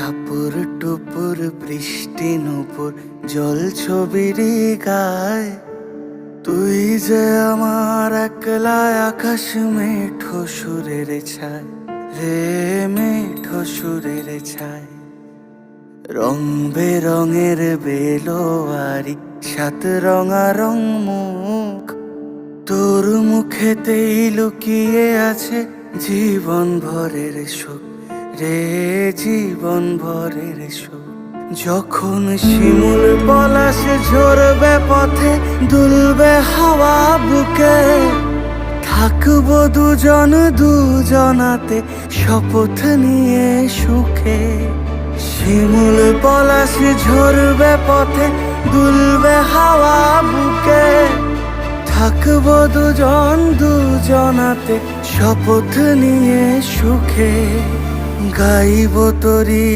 টাপুর টুপুর বৃষ্টি নুপুর জল ছবির গায়, তুই যে আমার একলা আকাশ মেঠো সুরের ছায় রে, মেঠো সুরের ছায়। রং বেরঙের বেলোয়ারি সাত রঙা রং মুখ, তোর মুখেতেই লুকিয়ে আছে জীবন ভরের সুখ রে, জীবন ভরের সুখ। যখন শিমুল পলাশ ঝরবে পথে দুলবে হাওয়া বুকে, থাকবো দুজন দুজনাতে শপথ নিয়ে সুখে। শিমুল পলাশ ঝরবে পথে দুলবে হাওয়া বুকে, থাকবো দুজন দুজনাতে শপথ নিয়ে সুখে। গাইব তোরি